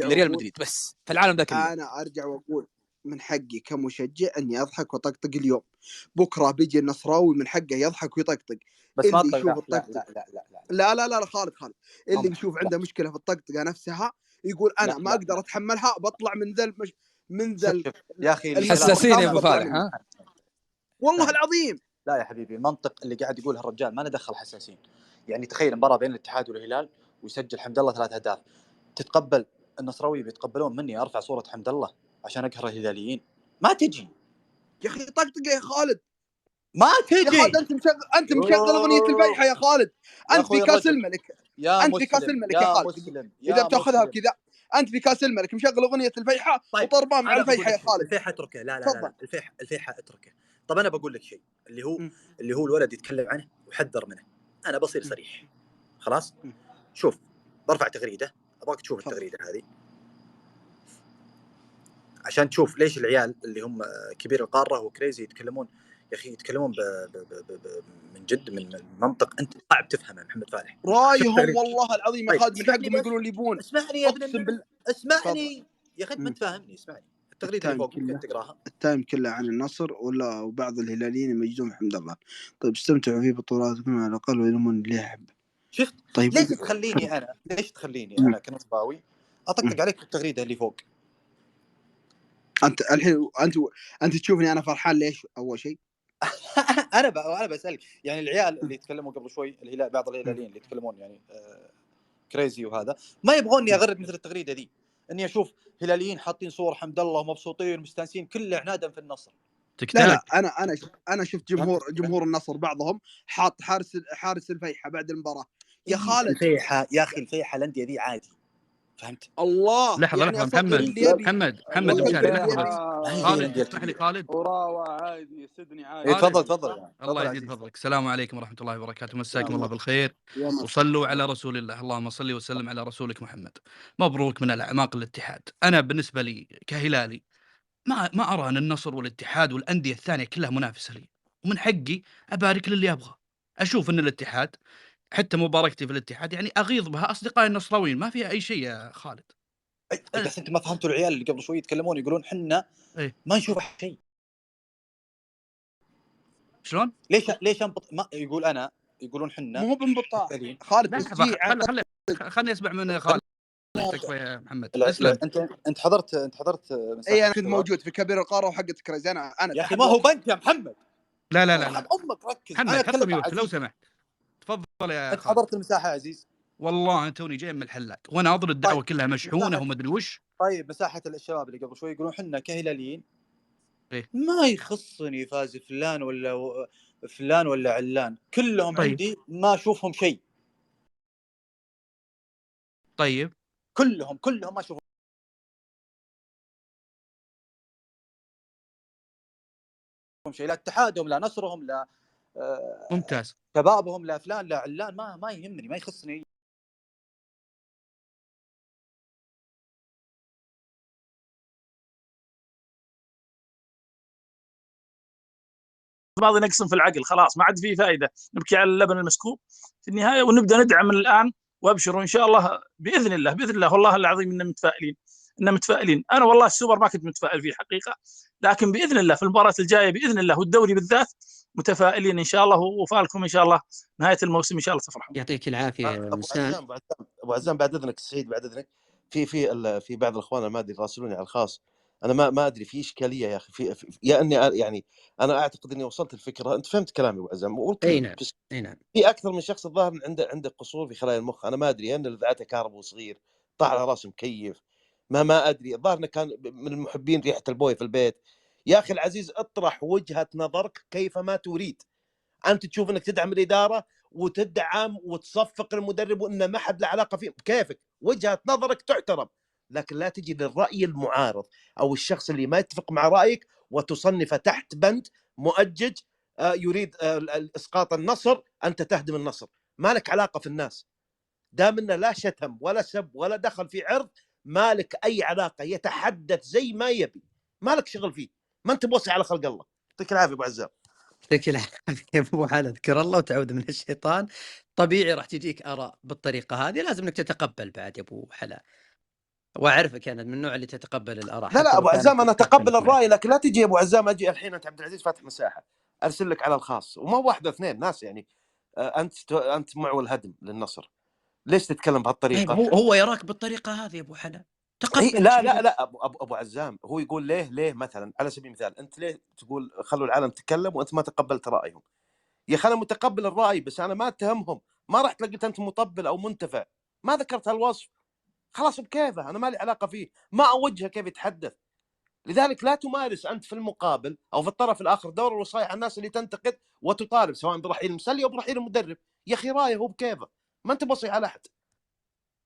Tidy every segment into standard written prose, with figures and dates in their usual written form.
حقي لريال مدريد بس في العالم ذاك اليوم. انا ارجع واقول من حقي كمشجع اني اضحك وطقطق اليوم. بكره بيجي النصراوي من حقه يضحك ويطقطق. بس ما اللي يشوف لا الطقطق لا لا لا لا لا لا خالد اللي يشوف عنده مشكله في الطقطقه نفسها يقول انا ما اقدر اتحملها، بطلع من ذا يا اخي الحساسين يا ابو فالح. ها والله العظيم لا يا حبيبي، المنطق اللي قاعد يقوله الرجال ما له دخل حساسين. يعني تخيل مباراه بين الاتحاد والهلال ويسجل حمد الله 3 أهداف، تتقبل النصراوي بيتقبلون مني ارفع صوره حمد الله عشان اقهر الهلاليين؟ ما تجي يا اخي طقطقه يا خالد، ما تجي يا خالد. انت مشغل اغنيه الفيحة يا خالد. انت في كاس الملك، انت في كاس الملك يا خالد. اذا بتاخذها بكذا انت في كاس الملك مشغل اغنيه الفيحة وطربان مع الفيحة يا خالد. الفيحة اتركه. لا الفيحة اتركه. طب انا بقول لك شيء اللي هو الولد يتكلم عنه وحذر منه. انا بصير صريح خلاص. شوف برفع تغريده، ابغاك تشوف التغريده هذه عشان تشوف ليش العيال اللي هم كبير القاره وكريزي يتكلمون. يا اخي يتكلمون من جد من منطق انت صعب تفهمه. محمد فالح رايهم والله العظيم يا خالد من حقهم يقولون اللي يبون. اسمعني يا ابن اسمعني يا اخي، انت ما تفهمني. اسمعني التغريده اللي فوق ممكن تقراها. التايم كله عن النصر وبعض الهلاليين يمجدون محمد الله. طيب استمتعوا في بطولاتكم على الاقل ويلمون اللي يحب. شفت؟ طيب ليش تخليني انا كنصباوي اطقطق عليك التغريده اللي فوق؟ انت الحين انت تشوفني انا فرحان ليش؟ اول شيء انا بسالك، يعني العيال اللي يتكلموا قبل شوي الهلال، بعض الهلاليين اللي يتكلمون يعني كريزي وهذا ما يبغوني اغرد مثل التغريده دي، اني اشوف هلاليين حاطين صور حمد الله ومبسوطين ومستانسين كله عنادا في النصر. لا انا شفت جمهور النصر بعضهم حاط حارس الفيحة بعد المباراه. يا خالد الفيحة يا اخي، الفيحة الانديه دي عادي، فهمت؟ الله لحظه يعني محمد خالد اسمح لي خالد. وراوة عادي، سدني عادي. تفضل الله يزيد فضلك. السلام عليكم ورحمه الله وبركاته. مساكم الله بالخير وصلوا على رسول الله. اللهم صل وسلم على رسولك محمد. مبروك من الاعماق الاتحاد. انا بالنسبه لي كهلالي ما ارى ان النصر والاتحاد والانديه الثانيه كلها منافسه لي، ومن حقي ابارك للي ابغى. اشوف ان الاتحاد حتى مباركتي في الاتحاد يعني اغيظ بها اصدقائي النصراويين، ما فيها اي شيء يا خالد. بس انت ما فهمتوا العيال اللي قبل شوي يتكلمون يقولون حنا ما نشوف شيء. شلون؟ ليش ما يقولون حنا مو بانبطاح خالد. خلني اسمع من خالد. تكفى يا محمد. اسلم. انت حضرت اي انا كنت موجود في كبير القاره وحقه كريز. انا يا اخي ما هو بنك يا محمد. لا امك ركز. محمد حط ميوت لو سمحت. تفضل يا انت حضرت المساحه يا عزيز؟ والله انا توني جاي من الحلاق وانا اضرب الدعوه كلها مشحونه وما ادري وش. طيب مساحه الشباب اللي قبل شوي يقولون حنا كهلاليين ما يخصني فاز فلان ولا علان، كلهم عندي ما اشوفهم شيء. طيب كلهم ما اشوفهم شيء، لا اتحادهم لا نصرهم لا ممتاز شبابهم لا فلان لا علان، ما يهمني، ما يخصني. بعض نقسم في العقل خلاص ما عاد فيه فائده، نبكي على اللبن المسكوب في النهايه ونبدا ندعم من الان وابشروا ان شاء الله باذن الله والله العظيم اننا متفائلين. انا والله السوبر ما كنت متفائل فيه حقيقه، لكن باذن الله في المباراه الجايه باذن الله والدوري بالذات متفائلين ان شاء الله، وفالكم ان شاء الله نهايه الموسم ان شاء الله تفرحون. يعطيك العافيه ابو عزام بعد اذنك سعيد، بعد اذنك في بعض الاخوان ما ادري يراسلوني على الخاص. انا ما ادري في اشكاليه يا اخي يا اني يعني انا اعتقد اني وصلت الفكره. انت فهمت كلامي ابو عزام؟ اي نعم في اكثر من شخص الظاهر عنده قصور في خلايا المخ. انا ما ادري ان ذاته كهرب وصغير طاح على راس مكيف، ما ادري. الظاهر انه كان من المحبين ريحه البويه في البيت. يا اخي العزيز اطرح وجهه نظرك كيفما تريد. انت تشوف انك تدعم الاداره وتدعم وتصفق المدرب وانه ما حد له علاقه فيه، كيفك، وجهه نظرك تحترم، لكن لا تجي للراي المعارض او الشخص اللي ما يتفق مع رايك وتصنفه تحت بند مؤجج يريد اسقاط النصر. انت تهدم النصر، ما لك علاقه في الناس. دام انه لا شتم ولا سب ولا دخل في عرض، ما لك اي علاقه. يتحدث زي ما يبي، ما لك شغل فيه، ما انت بوصي على خلق الله. يعطيك العافيه ابو عزام. يعطيك العافيه ابو حلا. اذكر الله وتعوذ من الشيطان. طبيعي راح تجيك اراء بالطريقه هذه، لازم انك تتقبل بعد يا ابو حلا. واعرفك انا من النوع اللي تتقبل الاراء. لا ابو عزام انا اتقبل الراي، لكن لا تجي يا ابو عزام اجي الحين انت عبد العزيز فاتح مساحه ارسل لك على الخاص، وما واحد اثنين ناس يعني انت معول هدم للنصر، ليش تتكلم بهالطريقه؟ طيب هو يراك بالطريقه هذه يا ابو حلا، تقبل. لا ابو عزام هو يقول ليه مثلا على سبيل المثال انت ليه تقول خلوا العالم تتكلم وانت ما تقبلت رايهم؟ يا اخي انا متقبل الراي بس انا ما اتهمهم، ما رحت لقيت انت مطبل او منتفع، ما ذكرت هالوصف، خلاص بكيفه انا ما لي علاقه فيه، ما اوجهه كيف يتحدث. لذلك لا تمارس انت في المقابل او في الطرف الاخر دور الوصاية على الناس اللي تنتقد وتطالب سواء برحيل المسلي او برحيل المدرب. يا اخي رايه هو بكيفه، ما انت بصي على احد.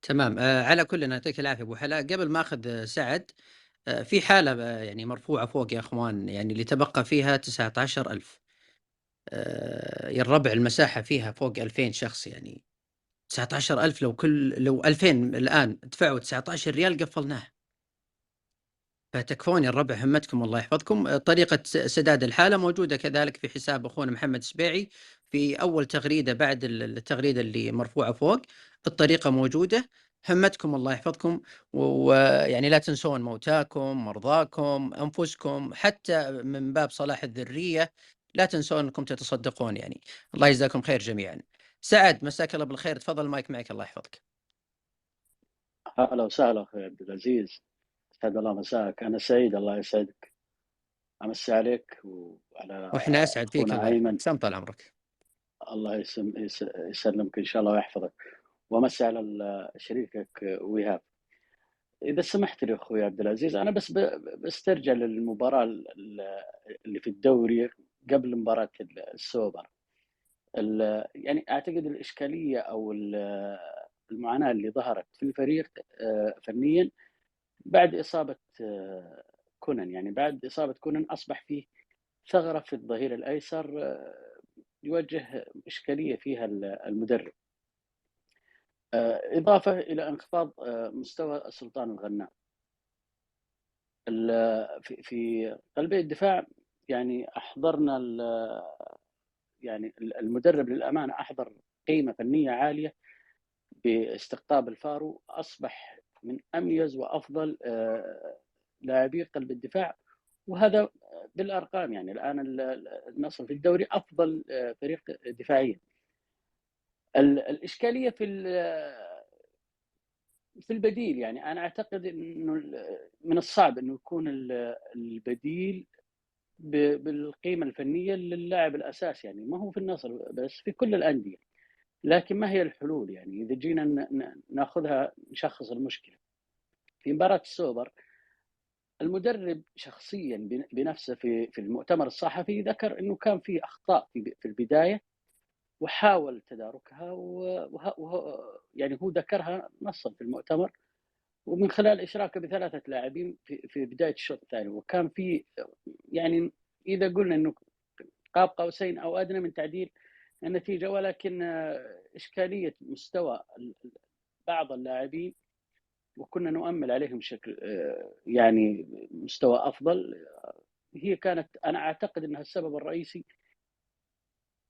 تمام. على كل يعطيك العافيه ابو حلا. قبل ما اخذ سعد، في حاله يعني مرفوعه فوق يا اخوان، يعني اللي تبقى فيها 19,000. يا الربع المساحه فيها فوق 2000 شخص، يعني 19,000 لو 2000 الان دفعوا 19 ريال قفلناه. فتكفون يا الربع، همتكم الله يحفظكم. طريقة سداد الحالة موجودة كذلك في حساب أخونا محمد سبيعي في أول تغريدة بعد التغريدة اللي مرفوعة فوق. الطريقة موجودة، همتكم الله يحفظكم. ويعني لا تنسون موتاكم، مرضاكم، أنفسكم، حتى من باب صلاح الذرية لا تنسون أنكم تتصدقون. يعني الله يجزاكم خير جميعا. سعد مساك الله بالخير، تفضل المايك معك، الله يحفظك. اهلا وسهلا اخوي عبد العزيز، اسعد الله مساك. انا سعيد، الله يسعدك، امسي عليك وعلى واحنا اسعد فيك، اخونا الله ايمن. يحفظك، سم طال عمرك. الله يسلمك ان شاء الله ويحفظك، وامسي على شريكك وهاب. اذا سمحت لي اخوي عبد العزيز، انا بس بسترجع للمباراه اللي في الدوري قبل مباراه السوبر. يعني اعتقد الاشكاليه او المعاناه اللي ظهرت في الفريق فنيا بعد إصابة كونان. يعني بعد إصابة كونان أصبح فيه ثغرة في الظهير الأيسر يواجه إشكالية فيها المدرب، إضافة إلى انخفاض مستوى سلطان الغنام في قلبي الدفاع. يعني أحضرنا يعني المدرب للأمانة أحضر قيمة فنية عالية باستقطاب الفارو، أصبح من أميز وأفضل لاعبي قلب الدفاع، وهذا بالارقام. يعني الان النصر في الدوري افضل فريق دفاعيا. الاشكاليه في البديل. يعني انا اعتقد انه من الصعب انه يكون البديل بالقيمه الفنيه للاعب الاساسي. يعني ما هو في النصر بس، في كل الانديه. لكن ما هي الحلول؟ يعني اذا جينا ناخذها نشخص المشكله في مباراه السوبر، المدرب شخصيا بنفسه في المؤتمر الصحفي ذكر انه كان في اخطاء في البدايه وحاول تداركها، يعني هو ذكرها نصا في المؤتمر، ومن خلال اشراكه بثلاثه لاعبين في بدايه الشوط الثاني. وكان في يعني اذا قلنا انه قاب قوسين او ادنى من تعديل النتيجه، ولكن اشكاليه مستوى بعض اللاعبين وكنا نؤمل عليهم بشكل يعني مستوى افضل، هي كانت انا اعتقد انها السبب الرئيسي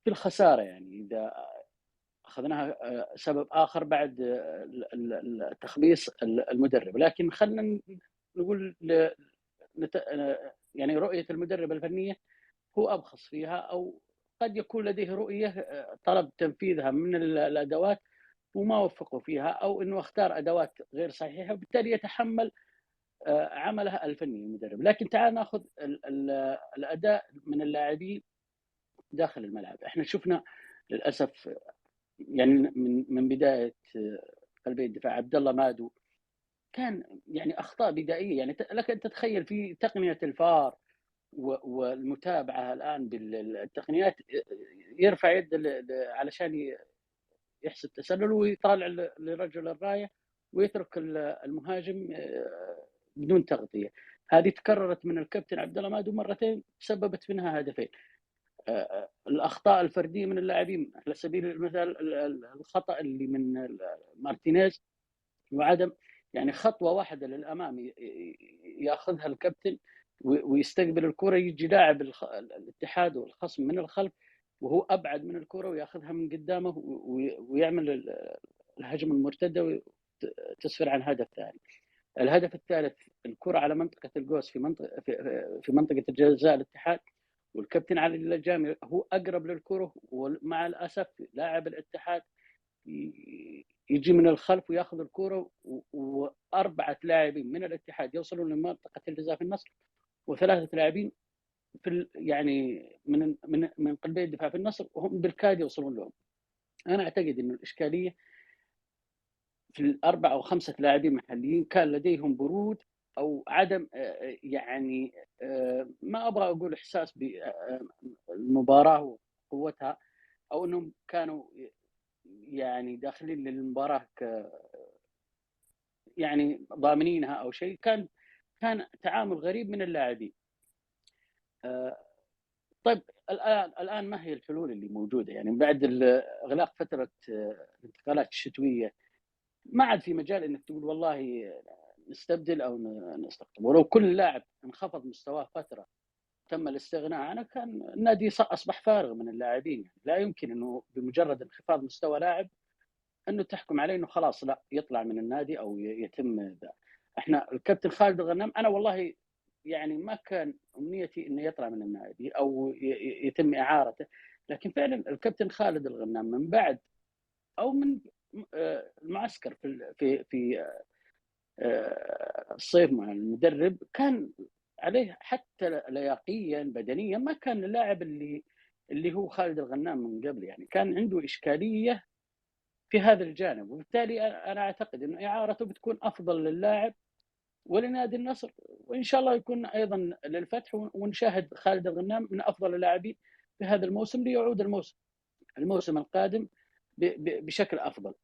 في الخساره. يعني اذا اخذناها سبب اخر بعد تخبيص المدرب. لكن خلينا نقول يعني رؤيه المدرب الفنيه هو ابخص فيها، او قد يكون لديه رؤيه طلب تنفيذها من الادوات وما وفقوا فيها، او انه اختار ادوات غير صحيحه وبالتالي يتحمل عملها الفني المدرب. لكن تعال ناخذ الاداء من اللاعبين داخل الملعب. احنا شفنا للاسف يعني من بدايه قلبي الدفاع عبد الله مادو كان يعني اخطاء بدائيه. يعني لك ان تتخيل في تقنيه الفار والمتابعه الان بالتقنيات، يرفع يد علشان يحسب تسلل ويطالع لرجل الرايه ويترك المهاجم بدون تغطيه. هذه تكررت من الكابتن عبد الله مادو مرتين، سببت منها هدفين. الاخطاء الفرديه من اللاعبين على سبيل المثال الخطا اللي من مارتينيز، وعدم يعني خطوه واحده للامام ياخذها الكابتن ويستقبل الكره، يجي لاعب الاتحاد والخصم من الخلف وهو ابعد من الكره وياخذها من قدامه ويعمل الهجمه المرتده وتسفر عن هدف ثاني. الهدف الثالث الكرة على منطقة القوس في منطقة جزاء الاتحاد، والكابتن علي اللجامي هو أقرب للكرة، ومع الأسف لاعب الاتحاد يجي من الخلف وياخذ الكرة، وأربعة لاعبين من الاتحاد يوصلون لمنطقة الجزاء في النصر، وثلاثة لاعبين في يعني من قلبي الدفاع في النصر وهم بالكاد يوصلون لهم. أنا أعتقد أن الإشكالية في الأربعة أو خمسة لاعبين محليين كان لديهم برود أو عدم يعني ما أبغى أقول إحساس بالمباراة وقوتها، أو أنهم كانوا يعني داخلين للمباراة يعني ضامنينها أو شيء. كان تعامل غريب من اللاعبين. طيب الآن ما هي الحلول اللي موجودة؟ يعني بعد إغلاق فترة الانتقالات الشتوية ما عاد في مجال انك تقول والله نستبدل او نستقطب، ولو كل لاعب انخفض مستواه فتره تم الاستغناء عنه كان النادي اصبح فارغ من اللاعبين. يعني لا يمكن انه بمجرد انخفاض مستوى لاعب انه تحكم عليه انه خلاص لا يطلع من النادي او يتم ذا. احنا الكابتن خالد الغنام انا والله يعني ما كان امنيتي انه يطلع من النادي او يتم اعارته، لكن فعلا الكابتن خالد الغنام من بعد او من المعسكر في الصيف مع المدرب كان عليه حتى لياقيا بدنيا ما كان اللاعب اللي هو خالد الغنام من قبل. يعني كان عنده إشكالية في هذا الجانب، وبالتالي أنا أعتقد أن إعارته بتكون أفضل للاعب ولنادي النصر، وإن شاء الله يكون أيضا للفتح، ونشاهد خالد الغنام من أفضل اللاعبين في هذا الموسم ليعود الموسم القادم بشكل أفضل.